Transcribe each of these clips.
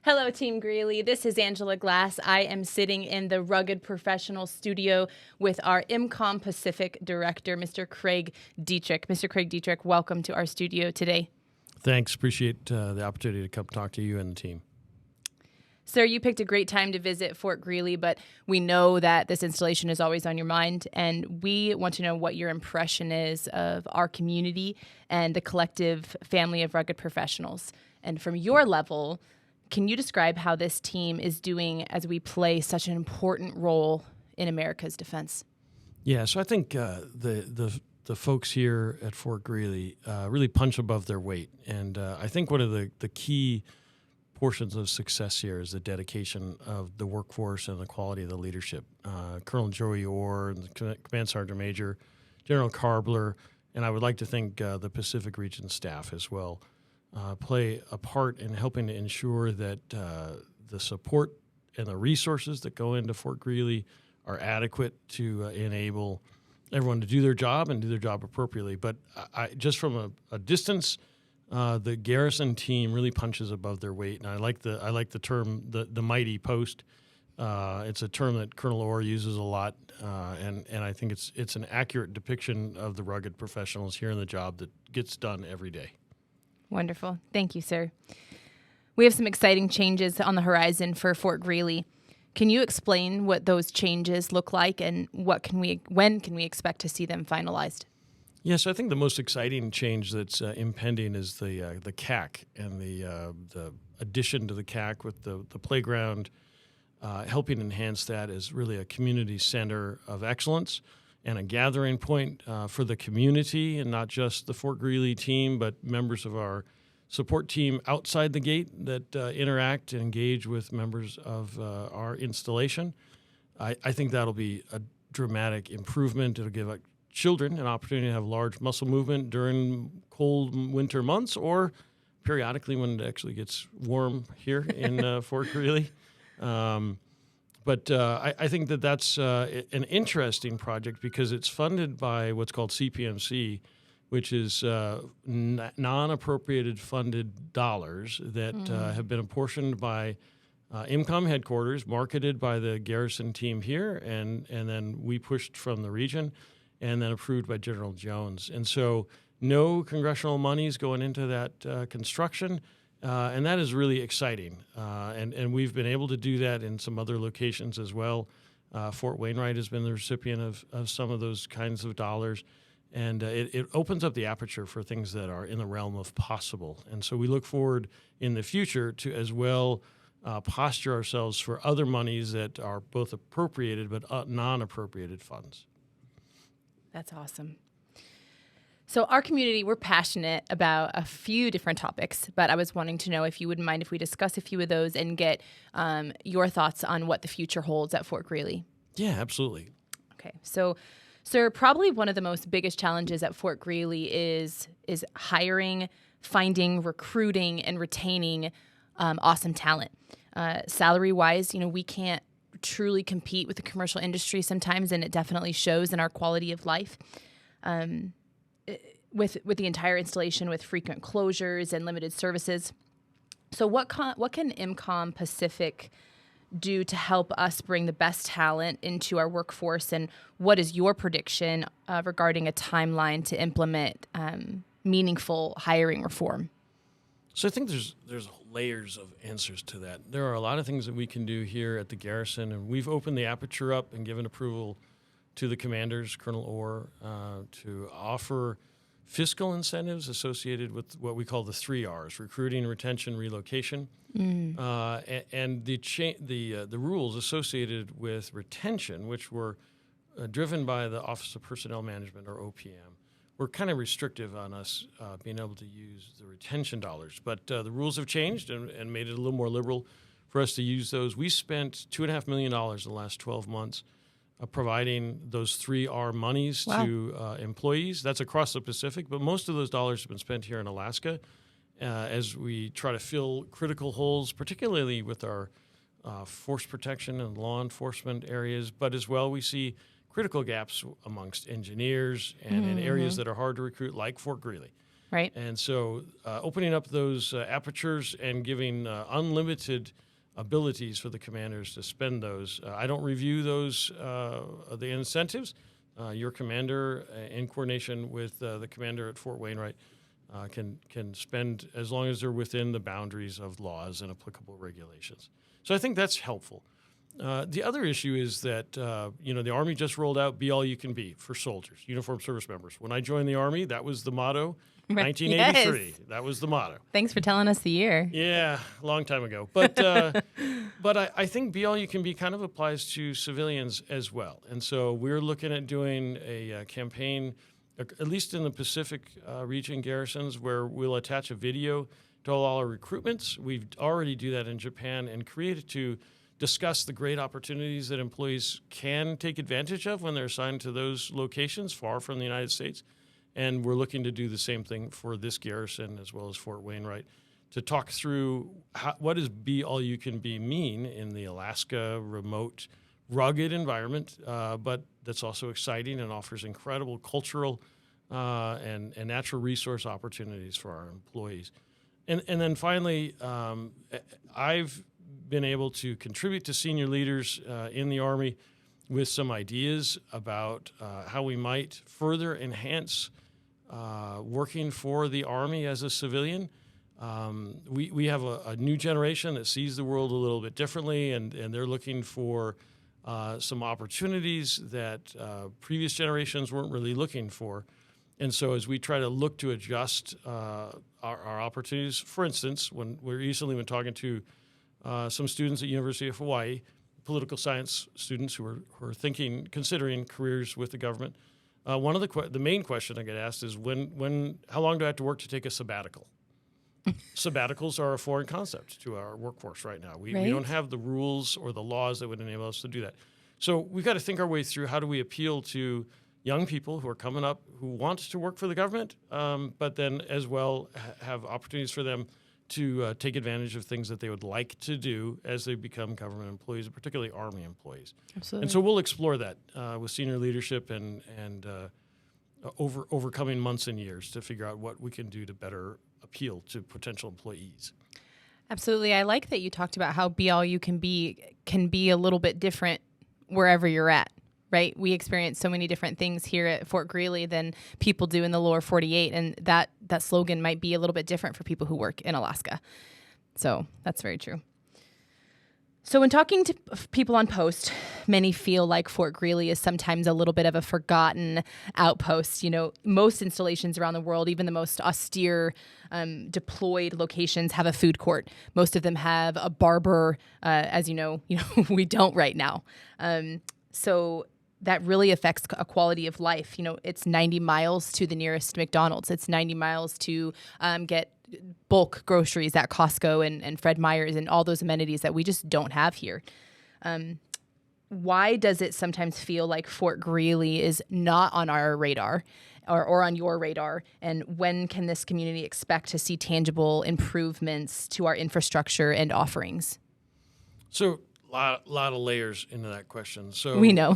Hello, Team Greely. This is Angela Glass. I am sitting in the Rugged Professional studio with our IMCOM Pacific Director, Mr. Craig Deatrick. Mr. Craig Deatrick, welcome to our studio today. Thanks. Appreciate the opportunity to come talk to you and the team. Sir, you picked a great time to visit Fort Greely, but we know that this installation is always on your mind, and we want to know what your impression is of our community and the collective family of rugged professionals. And from your level, can you describe how this team is doing as we play such an important role in America's defense? Yeah, so I think the folks here at Fort Greely really punch above their weight. And I think one of the key portions of success here is the dedication of the workforce and the quality of the leadership. Colonel Joey Orr, and the Command Sergeant Major, General Carbler, and I would like to thank the Pacific Region staff as well, play a part in helping to ensure that the support and the resources that go into Fort Greely are adequate to enable everyone to do their job and do their job appropriately. But I just from a distance, the garrison team really punches above their weight, and I like the term the mighty post. It's a term that Colonel Orr uses a lot, and I think it's an accurate depiction of the rugged professionals here in the job that gets done every day. Wonderful. Thank you, sir. We have some exciting changes on the horizon for Fort Greely. Can you explain what those changes look like and when can we expect to see them finalized? Yes, I think the most exciting change that's impending is the CAC and the addition to the CAC with the playground, helping enhance that as really a community center of excellence and a gathering point for the community, and not just the Fort Greely team, but members of our support team outside the gate that interact and engage with members of our installation. I think that'll be a dramatic improvement. It'll give children an opportunity to have large muscle movement during cold winter months or periodically when it actually gets warm here in Fort Greely. But I think that's an interesting project because it's funded by what's called CPMC, which is non-appropriated funded dollars that have been apportioned by IMCOM headquarters, marketed by the garrison team here, and then we pushed from the region, and then approved by General Jones. And so no congressional monies going into that construction. And that is really exciting. And we've been able to do that in some other locations as well. Fort Wainwright has been the recipient of some of those kinds of dollars. And it opens up the aperture for things that are in the realm of possible. And so we look forward in the future to as well posture ourselves for other monies that are both appropriated but non-appropriated funds. That's awesome. So our community, we're passionate about a few different topics, but I was wanting to know if you wouldn't mind if we discuss a few of those and get your thoughts on what the future holds at Fort Greely. Yeah, absolutely. Okay. So, sir, probably one of the most biggest challenges at Fort Greely is hiring, finding, recruiting, and retaining awesome talent. Salary-wise, we can't truly compete with the commercial industry sometimes, and it definitely shows in our quality of life. With the entire installation, with frequent closures and limited services. So what can IMCOM Pacific do to help us bring the best talent into our workforce, and what is your prediction regarding a timeline to implement meaningful hiring reform? So I think there's layers of answers to that. There are a lot of things that we can do here at the garrison, and we've opened the aperture up and given approval to the commanders, Colonel Orr, to offer fiscal incentives associated with what we call the 3 R's: recruiting, retention, relocation, and the rules associated with retention, which were driven by the Office of Personnel Management, or OPM, were kind of restrictive on us being able to use the retention dollars. But the rules have changed and made it a little more liberal for us to use those. We spent $2.5 million in the last 12 months providing those 3 R monies to employees. That's across the Pacific, but most of those dollars have been spent here in Alaska as we try to fill critical holes, particularly with our force protection and law enforcement areas. But as well, we see critical gaps amongst engineers and in areas that are hard to recruit, like Fort Greely. Right. And so opening up those apertures and giving unlimited abilities for the commanders to spend those. I don't review those, the incentives. Your commander, in coordination with the commander at Fort Wainwright, can spend as long as they're within the boundaries of laws and applicable regulations. So I think that's helpful. The other issue is that, the Army just rolled out Be All You Can Be for soldiers, uniformed service members. When I joined the Army, that was the motto. Right. 1983, Yes. that was the motto. Thanks for telling us the year. Yeah, a long time ago. But but I think Be All You Can Be kind of applies to civilians as well. And so we're looking at doing a campaign, at least in the Pacific region garrisons, where we'll attach a video to all our recruitments. We already do that in Japan and created to discuss the great opportunities that employees can take advantage of when they're assigned to those locations far from the United States. And we're looking to do the same thing for this garrison as well as Fort Wainwright to talk through what does Be All You Can Be mean in the Alaska remote, rugged environment, but that's also exciting and offers incredible cultural and natural resource opportunities for our employees. And then finally, I've been able to contribute to senior leaders in the Army with some ideas about how we might further enhance working for the Army as a civilian. We have a new generation that sees the world a little bit differently, and they're looking for some opportunities that previous generations weren't really looking for. And so as we try to look to adjust our opportunities, for instance, when we recently been talking to some students at University of Hawaii, political science students who are considering careers with the government, one of the main question I get asked is how long do I have to work to take a sabbatical? Sabbaticals are a foreign concept to our workforce right now. We don't have the rules or the laws that would enable us to do that. So we've got to think our way through how do we appeal to young people who are coming up who want to work for the government, but then as well have opportunities for them to take advantage of things that they would like to do as they become government employees, particularly Army employees. Absolutely. And so we'll explore that with senior leadership and overcoming months and years to figure out what we can do to better appeal to potential employees. Absolutely. I like that you talked about how Be All You Can Be a little bit different wherever you're at. Right? We experience so many different things here at Fort Greely than people do in the lower 48. And that slogan might be a little bit different for people who work in Alaska. So that's very true. So when talking to people on post, many feel like Fort Greely is sometimes a little bit of a forgotten outpost. Most installations around the world, even the most austere deployed locations, have a food court. Most of them have a barber, as you know, we don't right now. So that really affects a quality of life. It's 90 miles to the nearest McDonald's. It's 90 miles to get bulk groceries at Costco and Fred Meyer's and all those amenities that we just don't have here. Why does it sometimes feel like Fort Greely is not on our radar or on your radar? And when can this community expect to see tangible improvements to our infrastructure and offerings? So lot of layers into that question. So we know.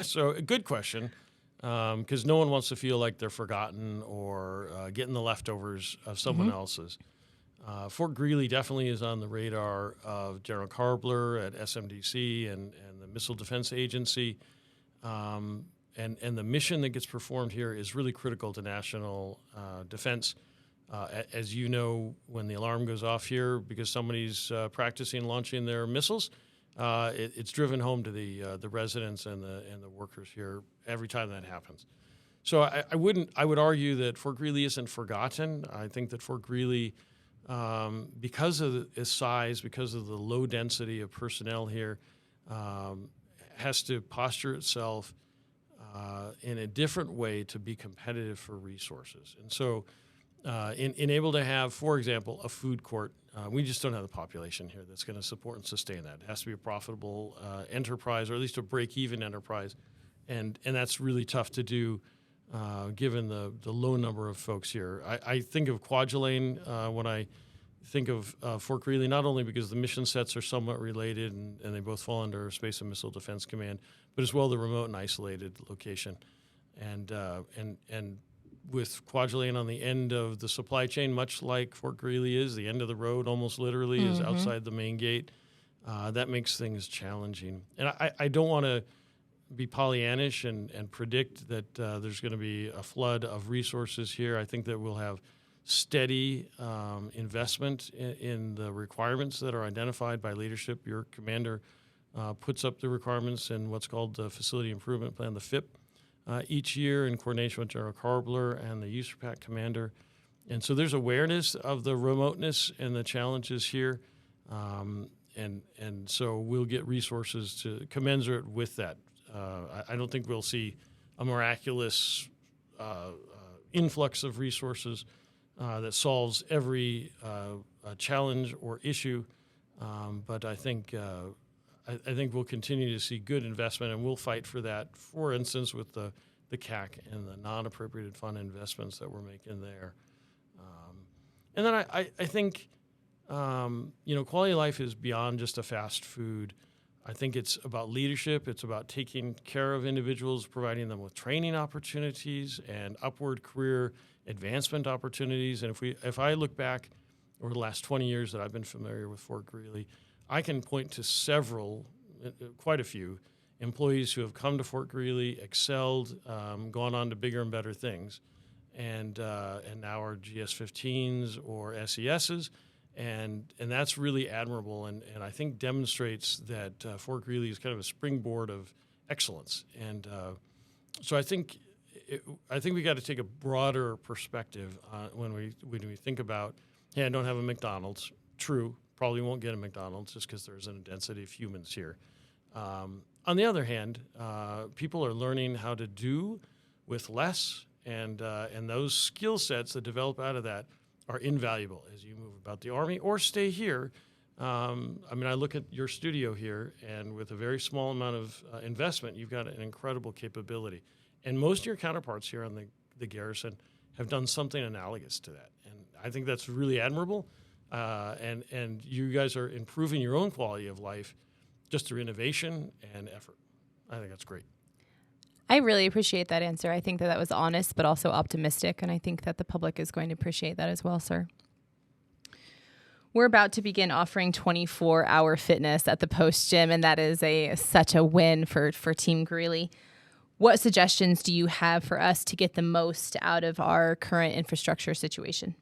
So a good question, because no one wants to feel like they're forgotten or getting the leftovers of someone else's. Fort Greely definitely is on the radar of General Karbler at SMDC and the Missile Defense Agency. And the mission that gets performed here is really critical to national defense. As you know, when the alarm goes off here because somebody's practicing launching their missiles, it's driven home to the residents and the workers here every time that happens. So I would argue that Fort Greely isn't forgotten. I think that Fort Greely, because of its size, because of the low density of personnel here, has to posture itself in a different way to be competitive for resources. And so in able to have, for example, a food court, we just don't have the population here that's going to support and sustain that. It has to be a profitable enterprise, or at least a break-even enterprise, and that's really tough to do given the low number of folks here. I think of Kwajalein when I think of Fort Greely, not only because the mission sets are somewhat related and they both fall under Space and Missile Defense Command, but as well the remote and isolated location. And with Kwajalein on the end of the supply chain, much like Fort Greely is, the end of the road almost literally is outside the main gate. That makes things challenging. And I don't want to be Pollyannish and predict that there's going to be a flood of resources here. I think that we'll have steady investment in the requirements that are identified by leadership. Your commander puts up the requirements in what's called the Facility Improvement Plan, the FIP, each year in coordination with General Karbler and the USRPAC commander. And so there's awareness of the remoteness and the challenges here. And so we'll get resources to commensurate with that. I don't think we'll see a miraculous influx of resources that solves every challenge or issue, but I think we'll continue to see good investment, and we'll fight for that. For instance, with the CAC and the non-appropriated fund investments that we're making there, and then I think quality of life is beyond just a fast food. I think it's about leadership. It's about taking care of individuals, providing them with training opportunities and upward career advancement opportunities. And if I look back over the last 20 years that I've been familiar with Fort Greely, I can point to quite a few employees who have come to Fort Greely, excelled, gone on to bigger and better things, and now are GS-15s or SESs. And that's really admirable, and I think demonstrates that Fort Greely is kind of a springboard of excellence. And so I think we got to take a broader perspective when we think about, hey, I don't have a McDonald's. True, probably won't get a McDonald's just because there isn't a density of humans here. On the other hand, people are learning how to do with less, and those skill sets that develop out of that are invaluable as you move about the Army or stay here. I look at your studio here, and with a very small amount of investment, you've got an incredible capability. And most of your counterparts here on the garrison have done something analogous to that. And I think that's really admirable. And you guys are improving your own quality of life just through innovation and effort. I think that's great. I really appreciate that answer. I think that was honest, but also optimistic, and I think that the public is going to appreciate that as well, sir. We're about to begin offering 24-hour fitness at the Post Gym, and that is such a win for Team Greely. What suggestions do you have for us to get the most out of our current infrastructure situation?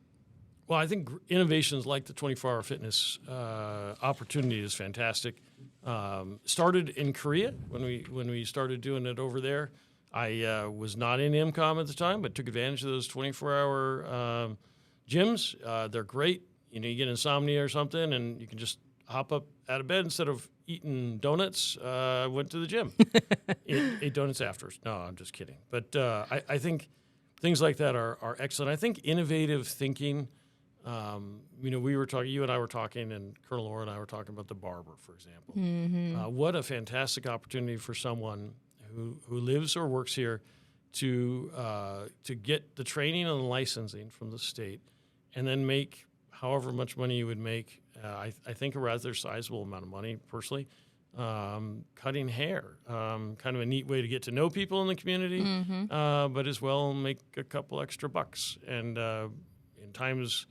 Well, I think innovations like the 24-hour fitness opportunity is fantastic. Started in Korea when we started doing it over there. I was not in IMCOM at the time, but took advantage of those 24-hour gyms. They're great. You get insomnia or something, and you can just hop up out of bed instead of eating donuts. Went to the gym, ate donuts after. No, I'm just kidding. But I think things like that are excellent. I think innovative thinking. We were talking. You and I were talking, and Colonel Orr and I were talking about the barber, for example. Mm-hmm. What a fantastic opportunity for someone who lives or works here to get the training and the licensing from the state, and then make however much money you would make. I think a rather sizable amount of money, personally. Cutting hair, kind of a neat way to get to know people in the community, but as well make a couple extra bucks. And in times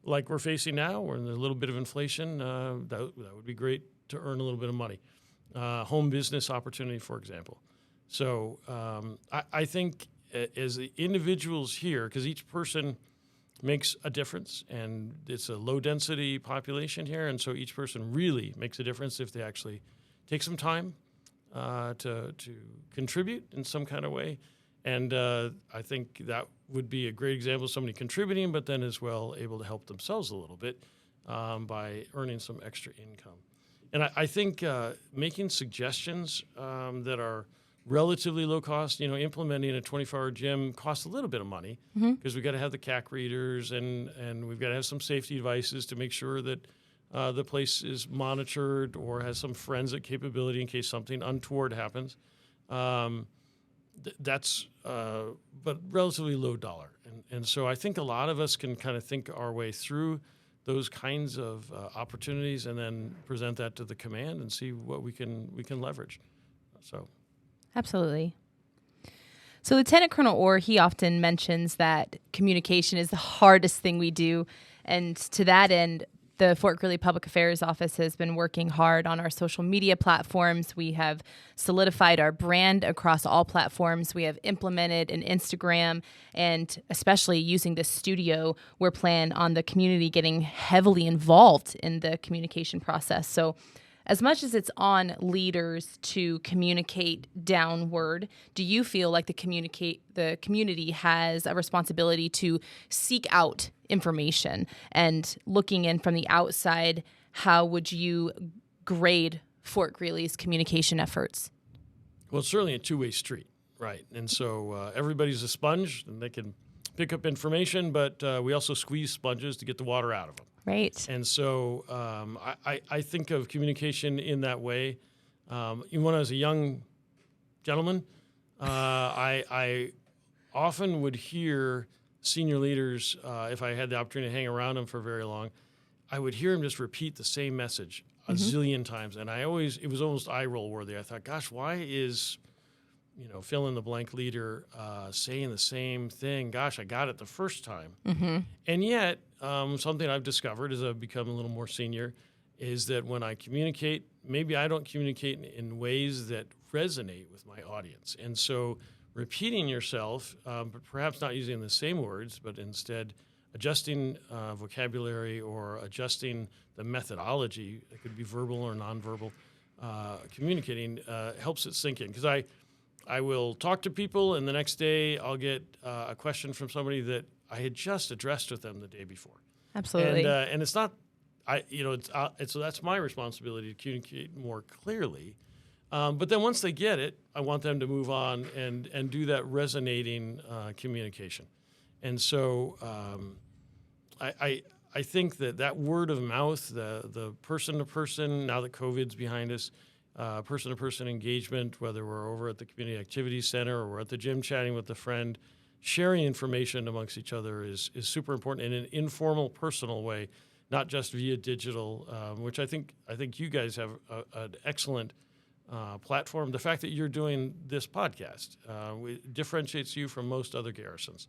like we're facing now, where there's a little bit of inflation, that would be great to earn a little bit of money. Home business opportunity, for example. So I think as the individuals here, because each person makes a difference, and it's a low-density population here, and so each person really makes a difference if they actually take some time to contribute in some kind of way. And I think that would be a great example of somebody contributing, but then as well able to help themselves a little bit by earning some extra income. And I think making suggestions that are relatively low cost, implementing a 24-hour gym costs a little bit of money because we've got to have the CAC readers and we've got to have some safety devices to make sure that the place is monitored or has some forensic capability in case something untoward happens. That's but relatively low dollar. And so I think a lot of us can kind of think our way through those kinds of opportunities and then present that to the command and see what we can leverage. So. Absolutely. So Lieutenant Colonel Orr, he often mentions that communication is the hardest thing we do. And to that end, the Fort Greely Public Affairs Office has been working hard on our social media platforms. We have solidified our brand across all platforms. We have implemented an Instagram, and especially using this studio, we're planning on the community getting heavily involved in the communication process. So as much as it's on leaders to communicate downward, do you feel like the community has a responsibility to seek out information? And looking in from the outside, how would you grade Fort Greely's communication efforts? Well, it's certainly a two-way street, right? And so everybody's a sponge, and they can pick up information, but we also squeeze sponges to get the water out of them. Right. And so I think of communication in that way. Even when I was a young gentleman, I often would hear senior leaders, if I had the opportunity to hang around them for very long, I would hear them just repeat the same message a zillion times. And it was almost eye roll worthy. I thought, gosh, why is, fill in the blank leader saying the same thing? Gosh, I got it the first time. And yet, something I've discovered as I've become a little more senior is that when I communicate, maybe I don't communicate in ways that resonate with my audience. And so repeating yourself, but perhaps not using the same words, but instead adjusting vocabulary or adjusting the methodology, it could be verbal or nonverbal, communicating helps it sink in. Because I will talk to people, and the next day I'll get a question from somebody that I had just addressed with them the day before. Absolutely. And it's not, so that's my responsibility to communicate more clearly. But then once they get it, I want them to move on and do that resonating communication. And so I think that word of mouth, the person-to-person, now that COVID's behind us, person-to-person engagement, whether we're over at the Community Activities Center or we're at the gym chatting with a friend, sharing information amongst each other is super important in an informal, personal way, not just via digital, which I think you guys have an excellent platform. The fact that you're doing this podcast differentiates you from most other garrisons.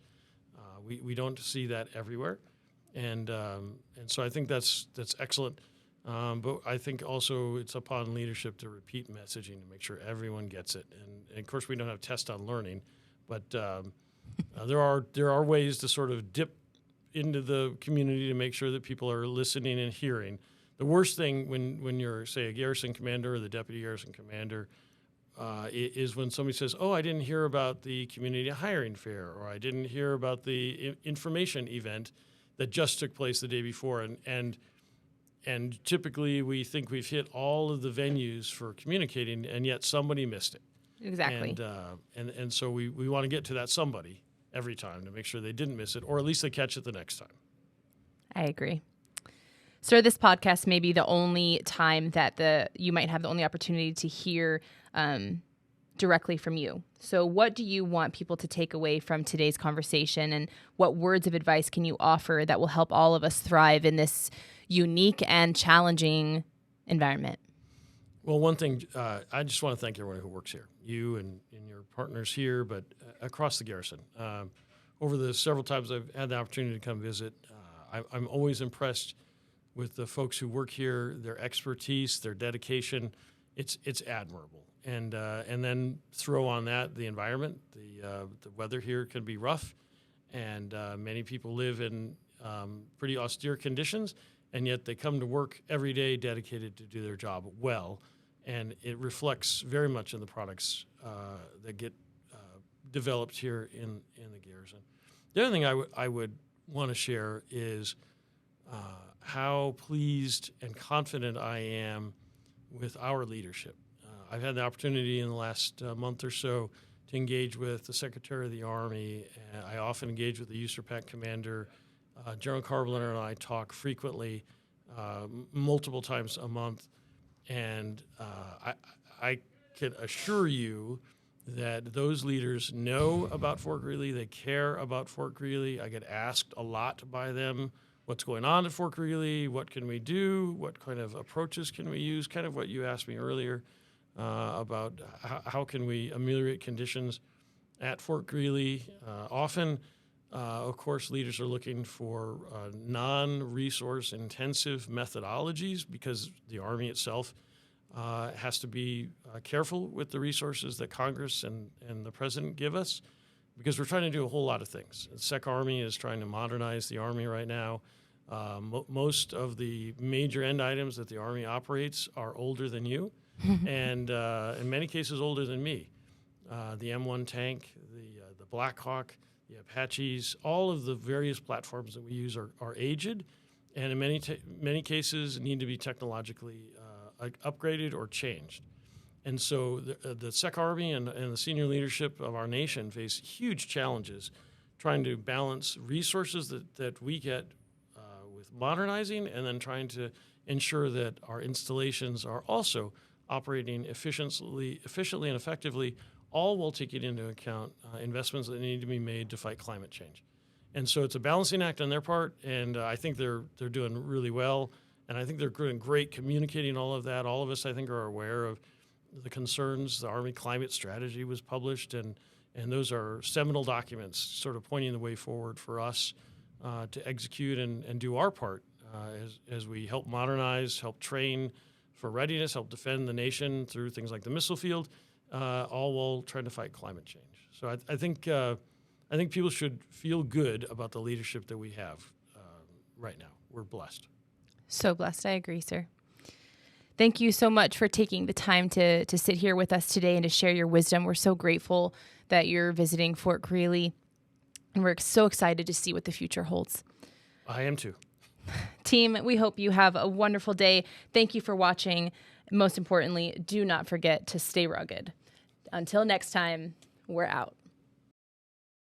We don't see that everywhere, and so I think that's excellent. But I think also it's upon leadership to repeat messaging to make sure everyone gets it. And of course, we don't have tests on learning, but there are ways to sort of dip into the community to make sure that people are listening and hearing. The worst thing when you're, say, a garrison commander or the deputy garrison commander is when somebody says, "Oh, I didn't hear about the community hiring fair," or "I didn't hear about the information event that just took place the day before," and typically we think we've hit all of the venues for communicating, and yet somebody missed it. Exactly. And so we want to get to that somebody every time to make sure they didn't miss it, or at least they catch it the next time. I agree. Sir, this podcast may be the only time that you might have the only opportunity to hear directly from you. So what do you want people to take away from today's conversation, and what words of advice can you offer that will help all of us thrive in this unique and challenging environment? Well, one thing, I just want to thank everyone who works here, you and your partners here, but across the garrison. Over the several times I've had the opportunity to come visit, I'm always impressed with the folks who work here, their expertise, their dedication. It's admirable. And then throw on that the environment. The weather here can be rough, and many people live in pretty austere conditions, and yet they come to work every day dedicated to do their job well, and it reflects very much in the products that get developed here in the garrison. The other thing I would want to share is how pleased and confident I am with our leadership. I've had the opportunity in the last month or so to engage with the Secretary of the Army. I often engage with the USRPAC commander. General Carbler and I talk frequently, multiple times a month, and I can assure you that those leaders know about Fort Greely. They care about Fort Greely. I get asked a lot by them, what's going on at Fort Greely, what can we do, what kind of approaches can we use, kind of what you asked me earlier about how can we ameliorate conditions. at Fort Greely. Often, of course, leaders are looking for non-resource intensive methodologies because the Army itself has to be careful with the resources that Congress and the President give us, because we're trying to do a whole lot of things. The Sec Army is trying to modernize the Army right now. Most of the major end items that the Army operates are older than you, and in many cases older than me. The M1 tank, the Black Hawk, the Apaches, all of the various platforms that we use are aged, and in many cases need to be technologically upgraded or changed. And so the Sec Army and the senior leadership of our nation face huge challenges trying to balance resources that we get with modernizing, and then trying to ensure that our installations are also operating efficiently and effectively, all while taking into account investments that need to be made to fight climate change. And so it's a balancing act on their part, and I think they're doing really well, and I think they're doing great communicating all of that. All of us, I think, are aware of the concerns. The Army Climate Strategy was published, and those are seminal documents sort of pointing the way forward for us to execute and do our part as we help modernize, help train for readiness, help defend the nation through things like the missile field, all while trying to fight climate change. So I think people should feel good about the leadership that we have right now. We're blessed. So blessed. I agree, sir. Thank you so much for taking the time to sit here with us today and to share your wisdom. We're so grateful that you're visiting Fort Greely, and we're so excited to see what the future holds. I am too. Team, we hope you have a wonderful day. Thank you for watching. Most importantly, do not forget to stay rugged. Until next time, we're out.